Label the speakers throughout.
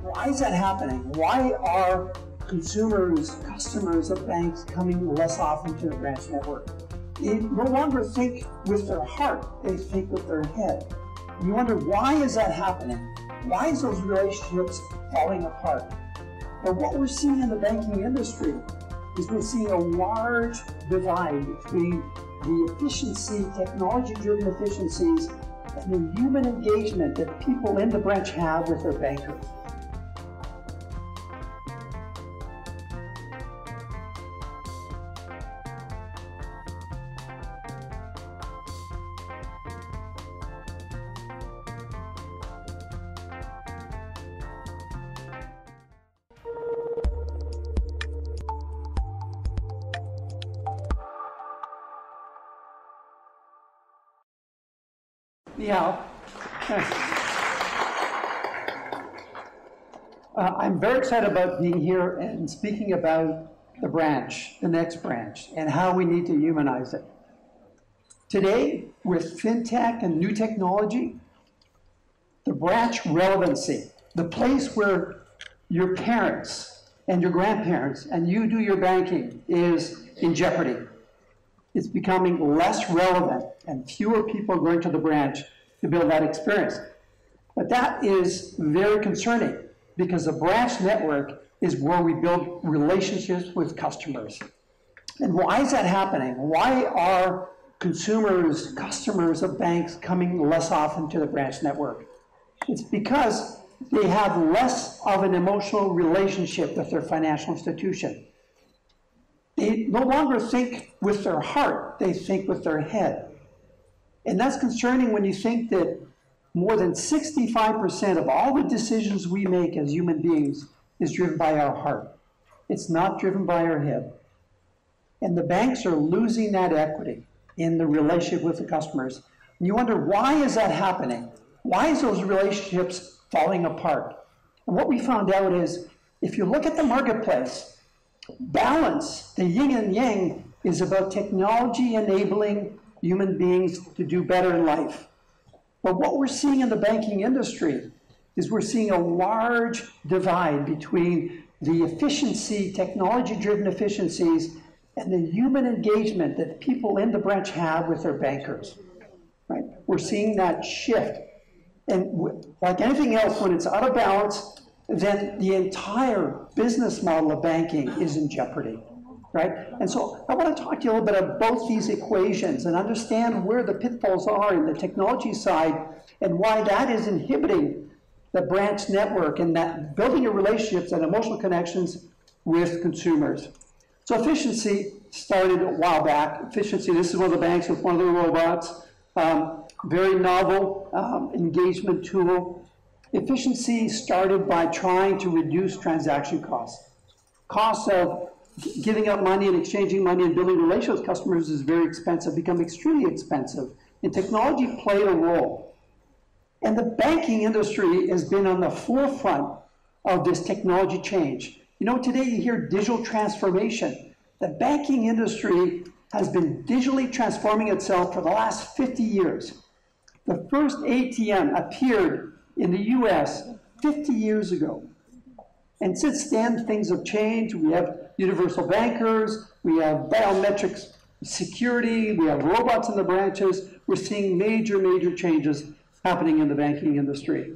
Speaker 1: Why is that happening? Why are consumers, customers of banks coming less often to the branch network? They no longer think with their heart, they think with their head. You wonder, why is that happening? Why is those relationships falling apart? But what we're seeing in the banking industry is we're seeing a large divide between the efficiency, technology-driven efficiencies, and the human engagement that people in the branch have with their bankers. Yeah. I'm very excited about being here and speaking about the branch, the next branch, and how we need to humanize it. Today, with fintech and new technology, the branch relevancy, the place where your parents and your grandparents and you do your banking is in jeopardy. It's becoming less relevant, and fewer people are going to the branch to build that experience. But that is very concerning, because the branch network is where we build relationships with customers. And why is that happening? Why are consumers, customers of banks coming less often to the branch network? It's because they have less of an emotional relationship with their financial institution. They no longer think with their heart, they think with their head. And that's concerning when you think that more than 65% of all the decisions we make as human beings is driven by our heart. It's not driven by our head. And the banks are losing that equity in the relationship with the customers. And you wonder, why is that happening? Why is those relationships falling apart? And what we found out is, if you look at the marketplace, balance, the yin and yang, is about technology enabling human beings to do better in life. But what we're seeing in the banking industry is we're seeing a large divide between the efficiency, technology-driven efficiencies, and the human engagement that people in the branch have with their bankers. Right? We're seeing that shift. And like anything else, when it's out of balance, then the entire business model of banking is in jeopardy, right? And so I want to talk to you a little bit about both these equations and understand where the pitfalls are in the technology side and why that is inhibiting the branch network and that building your relationships and emotional connections with consumers. So efficiency started a while back. Efficiency, this is one of the banks with one of their robots. Very novel engagement tool. Efficiency started by trying to reduce transaction costs. Costs of giving up money and exchanging money and building relations with customers is very expensive, become extremely expensive. And technology played a role. And the banking industry has been on the forefront of this technology change. You know, today you hear digital transformation. The banking industry has been digitally transforming itself for the last 50 years. The first ATM appeared in the US 50 years ago. And since then, things have changed. We have universal bankers, we have biometrics security, we have robots in the branches. We're seeing major changes happening in the banking industry.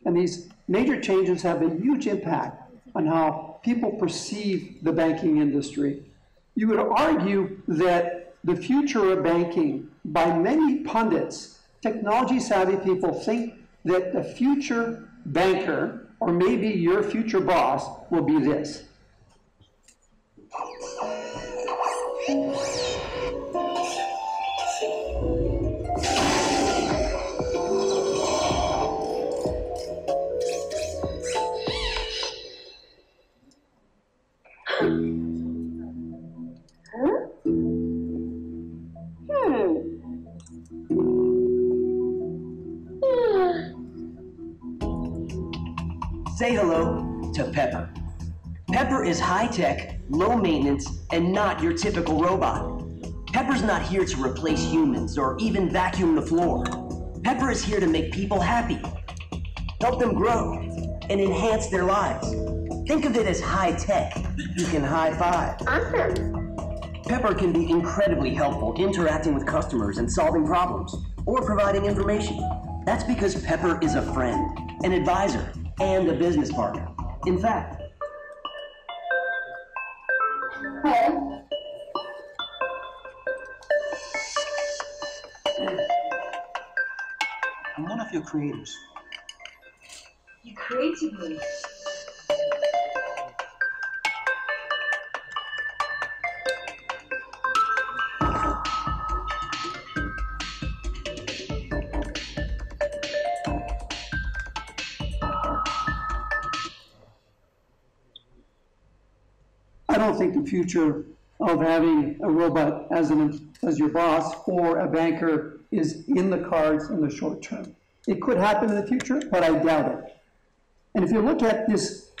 Speaker 1: And these major changes have a huge impact on how people perceive the banking industry. You would argue that the future of banking, by many pundits, technology-savvy people, think that the future banker, or maybe your future boss, will be this.
Speaker 2: Say hello to Pepper. Pepper is high-tech, low-maintenance, and not your typical robot. Pepper's not here to replace humans or even vacuum the floor. Pepper is here to make people happy, help them grow, and enhance their lives. Think of it as high tech. You can high five.
Speaker 3: Awesome.
Speaker 2: Pepper can be incredibly helpful interacting with customers and solving problems, or providing information. That's because Pepper is a friend, an advisor, and a business partner. In fact,
Speaker 4: I'm one of your creators.
Speaker 3: You created me.
Speaker 1: I don't think the future of having a robot as your boss or a banker is in the cards in the short term. It could happen in the future, but I doubt it. And if you look at this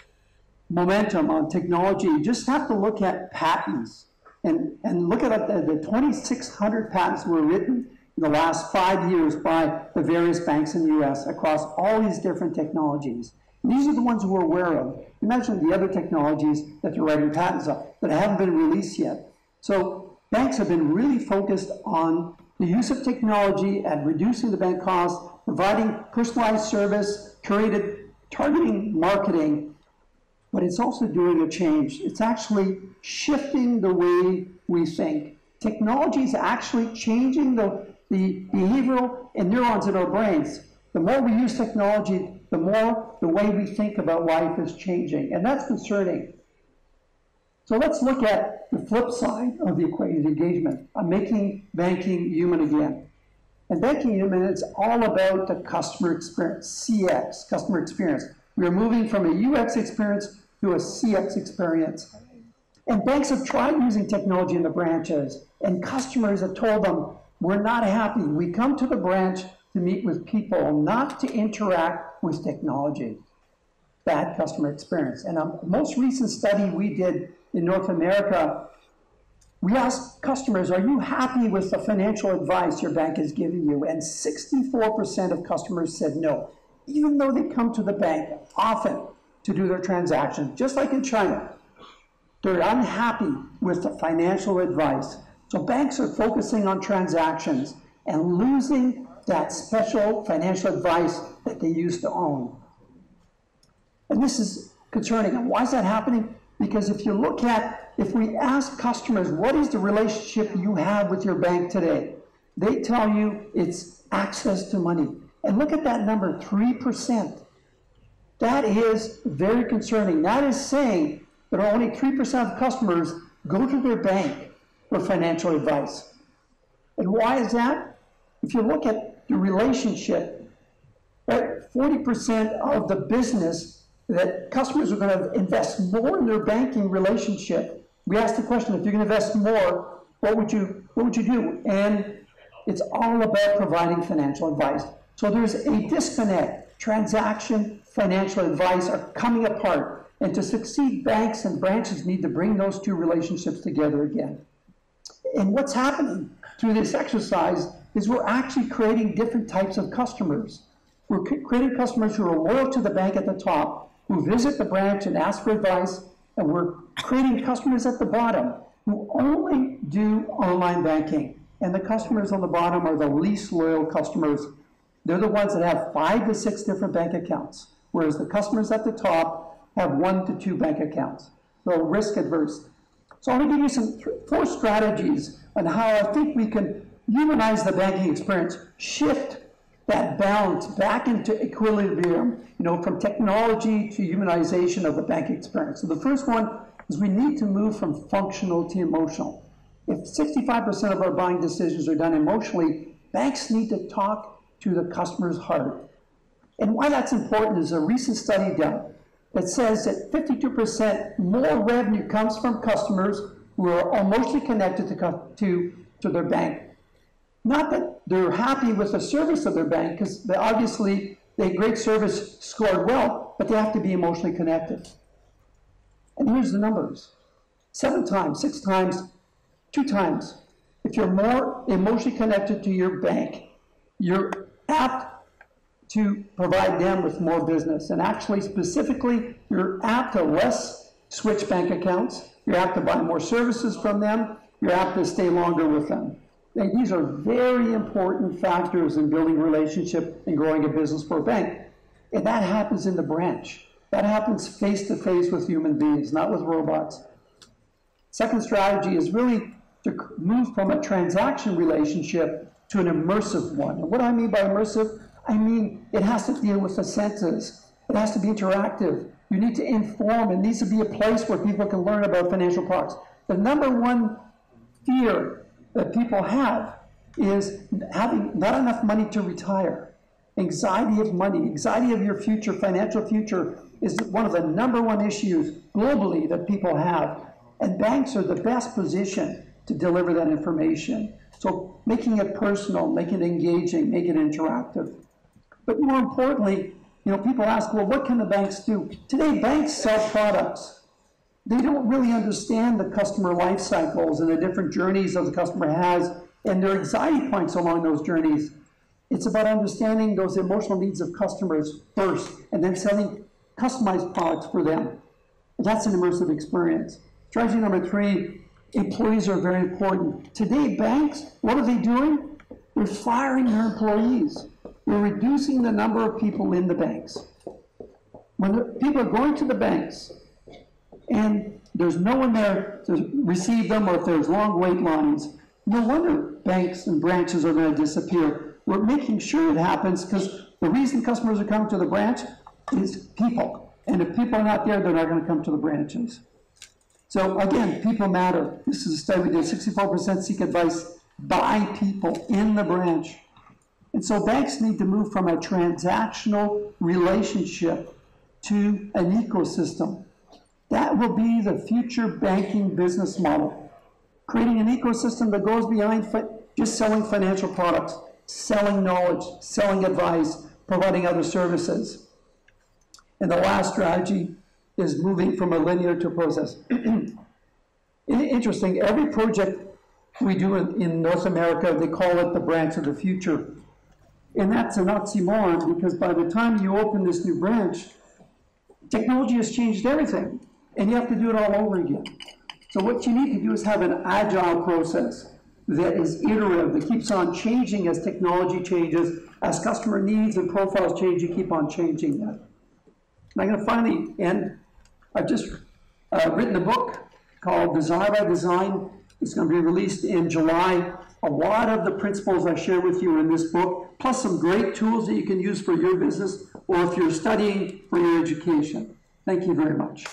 Speaker 1: momentum on technology, you just have to look at patents and look at the 2,600 patents were written in the last 5 years by the various banks in the US across all these different technologies. And these are the ones we're aware of. Imagine the other technologies that they're writing patents on that haven't been released yet. So banks have been really focused on the use of technology at reducing the bank costs, providing personalized service, curated targeting marketing, but it's also doing a change. It's actually shifting the way we think. Technology is actually changing the behavioral and neurons in our brains. The more we use technology, the more the way we think about life is changing, and that's concerning. So let's look at the flip side of the equation, engagement, making banking human again. And banking human is all about the customer experience, CX, customer experience. We're moving from a UX experience to a CX experience. And banks have tried using technology in the branches, and customers have told them, we're not happy. We come to the branch to meet with people, not to interact with technology. Bad customer experience. And a most recent study we did in North America, we asked customers, are you happy with the financial advice your bank is giving you? And 64% of customers said no, even though they come to the bank often to do their transactions, just like in China. They're unhappy with the financial advice. So banks are focusing on transactions and losing that special financial advice that they used to own. And this is concerning. And why is that happening? Because if we ask customers, what is the relationship you have with your bank today? They tell you it's access to money. And look at that number, 3%. That is very concerning. That is saying that only 3% of customers go to their bank for financial advice. And why is that? If you look at the relationship, right, 40% of the business that customers are going to invest more in their banking relationship. We asked the question, if you're going to invest more, what would you do? And it's all about providing financial advice. So there's a disconnect. Transaction, financial advice are coming apart. And to succeed, banks and branches need to bring those two relationships together again. And what's happening through this exercise is we're actually creating different types of customers. We're creating customers who are loyal to the bank at the top, who visit the branch and ask for advice, and we're creating customers at the bottom who only do online banking. And the customers on the bottom are the least loyal customers. They're the ones that have 5 to 6 different bank accounts, whereas the customers at the top have 1 to 2 bank accounts. So risk adverse. So I'm going to give you 4 strategies on how I think we can humanize the banking experience, shift that balance back into equilibrium, from technology to humanization of the bank experience. So the first one is we need to move from functional to emotional. If 65% of our buying decisions are done emotionally, banks need to talk to the customer's heart. And why that's important is a recent study done that says that 52% more revenue comes from customers who are emotionally connected to their bank. Not that they're happy with the service of their bank, because obviously they great service scored well, but they have to be emotionally connected. And here's the numbers. 7 times, 6 times, 2 times. If you're more emotionally connected to your bank, you're apt to provide them with more business. And actually, specifically, you're apt to less switch bank accounts. You're apt to buy more services from them. You're apt to stay longer with them. And these are very important factors in building relationship and growing a business for a bank. And that happens in the branch. That happens face-to-face with human beings, not with robots. Second strategy is really to move from a transaction relationship to an immersive one. And what do I mean by immersive? I mean it has to deal with the senses. It has to be interactive. You need to inform. It needs to be a place where people can learn about financial products. The number one fear that people have is having not enough money to retire. Anxiety of money, anxiety of your future, financial future is one of the number one issues globally that people have. And banks are the best position to deliver that information. So making it personal, making it engaging, making it interactive. But more importantly, people ask, well, what can the banks do? Today, banks sell products. They don't really understand the customer life cycles and the different journeys that the customer has and their anxiety points along those journeys. It's about understanding those emotional needs of customers first and then selling customized products for them. That's an immersive experience. Strategy number 3, employees are very important. Today, banks, what are they doing? They're firing their employees. They're reducing the number of people in the banks. When people are going to the banks and there's no one there to receive them, or if there's long wait lines, no wonder banks and branches are going to disappear. We're making sure it happens because the reason customers are coming to the branch is people. And if people are not there, they're not going to come to the branches. So again, people matter. This is a study we did. 64% seek advice by people in the branch. And so banks need to move from a transactional relationship to an ecosystem. That will be the future banking business model. Creating an ecosystem that goes beyond just selling financial products, selling knowledge, selling advice, providing other services. And the last strategy is moving from a linear to a process. Interesting, every project we do in North America, they call it the branch of the future. And that's an oxymoron because by the time you open this new branch, technology has changed everything. And you have to do it all over again. So what you need to do is have an agile process that is iterative, that keeps on changing as technology changes, as customer needs and profiles change, you keep on changing that. And I'm going to finally end. I've just written a book called Design by Design. It's going to be released in July. A lot of the principles I share with you in this book, plus some great tools that you can use for your business or if you're studying for your education. Thank you very much.